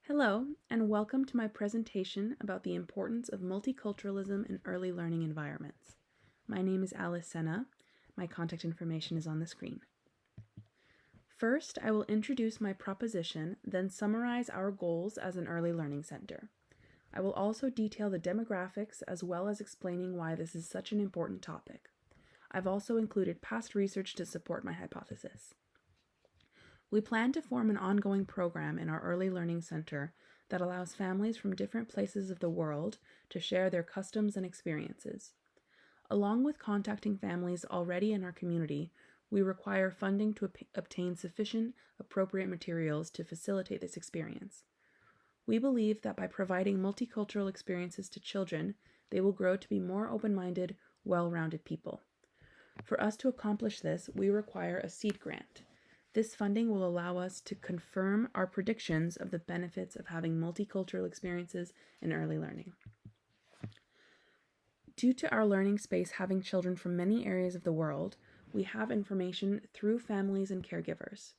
Hello, and welcome to my presentation about the importance of multiculturalism in early learning environments. My name is Alice Senna. My contact information is on the screen. First, I will introduce my proposition, then summarize our goals as an early learning center. I will also detail the demographics as well as explaining why this is such an important topic. I've also included past research to support my hypothesis. We plan to form an ongoing program in our Early Learning Center that allows families from different places of the world to share their customs and experiences. Along with contacting families already in our community, we require funding to obtain sufficient appropriate materials to facilitate this experience. We believe that by providing multicultural experiences to children, they will grow to be more open-minded, well-rounded people. For us to accomplish this, we require a seed grant. This funding will allow us to confirm our predictions of the benefits of having multicultural experiences in early learning. Due to our learning space having children from many areas of the world, we have information through families and caregivers.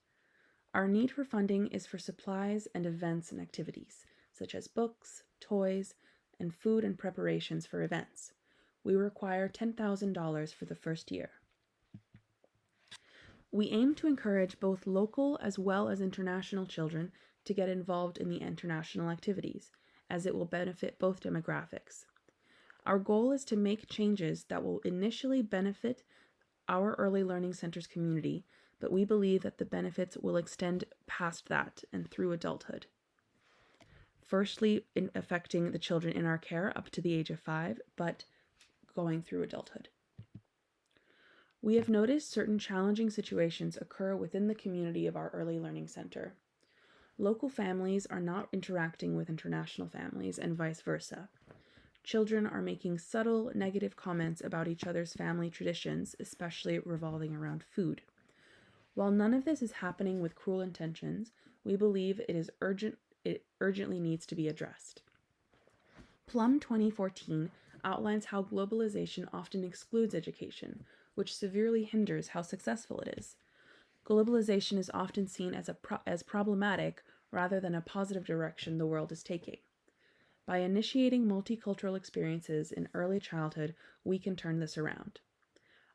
Our need for funding is for supplies and events and activities, such as books, toys, and food and preparations for events. We require $10,000 for the first year. We aim to encourage both local as well as international children to get involved in the international activities, as it will benefit both demographics. Our goal is to make changes that will initially benefit our Early Learning Center's community, but we believe that the benefits will extend past that and through adulthood. Firstly, in affecting the children in our care up to the age of 5, but going through adulthood. We have noticed certain challenging situations occur within the community of our Early Learning Center. Local families are not interacting with international families and vice versa. Children are making subtle negative comments about each other's family traditions, especially revolving around food. While none of this is happening with cruel intentions, we believe it urgently needs to be addressed. Plum 2014 outlines how globalization often excludes education, which severely hinders how successful it is. Globalization is often seen as problematic rather than a positive direction the world is taking. By initiating multicultural experiences in early childhood, we can turn this around.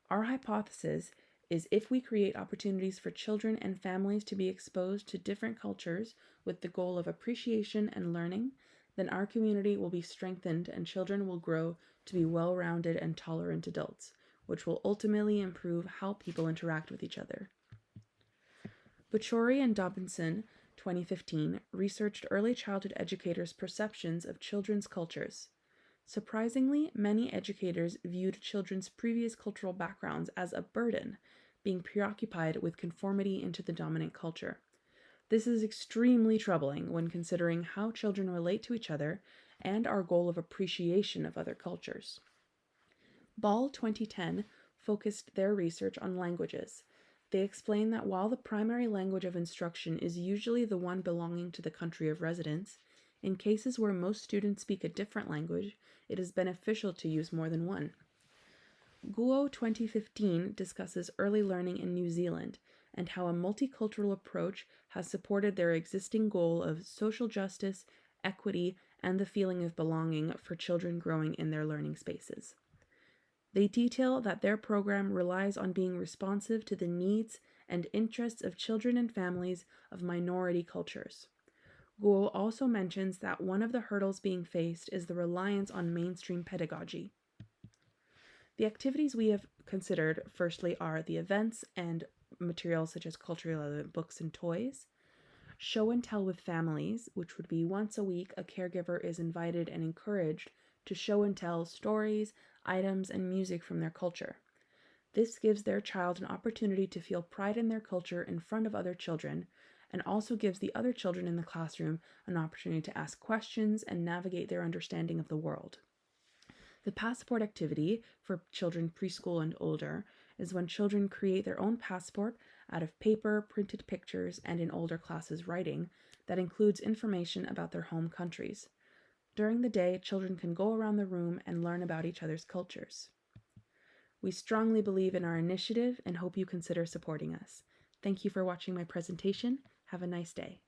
Our hypothesis is if we create opportunities for children and families to be exposed to different cultures with the goal of appreciation and learning, then our community will be strengthened and children will grow to be well-rounded and tolerant adults, which will ultimately improve how people interact with each other. Bachori and Dobinson, 2015, researched early childhood educators' perceptions of children's cultures. Surprisingly, many educators viewed children's previous cultural backgrounds as a burden, being preoccupied with conformity into the dominant culture. This is extremely troubling when considering how children relate to each other and our goal of appreciation of other cultures. Ball 2010 focused their research on languages. They explain that while the primary language of instruction is usually the one belonging to the country of residence, in cases where most students speak a different language, it is beneficial to use more than one. Guo 2015 discusses early learning in New Zealand and how a multicultural approach has supported their existing goal of social justice, equity, and the feeling of belonging for children growing in their learning spaces. They detail that their program relies on being responsive to the needs and interests of children and families of minority cultures. Guo also mentions that one of the hurdles being faced is the reliance on mainstream pedagogy. The activities we have considered, firstly, are the events and materials such as culturally relevant books and toys, show and tell with families, which would be once a week a caregiver is invited and encouraged to show and tell stories, items, and music from their culture. This gives their child an opportunity to feel pride in their culture in front of other children, and also gives the other children in the classroom an opportunity to ask questions and navigate their understanding of the world. The passport activity for children preschool and older is when children create their own passport out of paper, printed pictures, and in older classes writing that includes information about their home countries. During the day, children can go around the room and learn about each other's cultures. We strongly believe in our initiative and hope you consider supporting us. Thank you for watching my presentation. Have a nice day.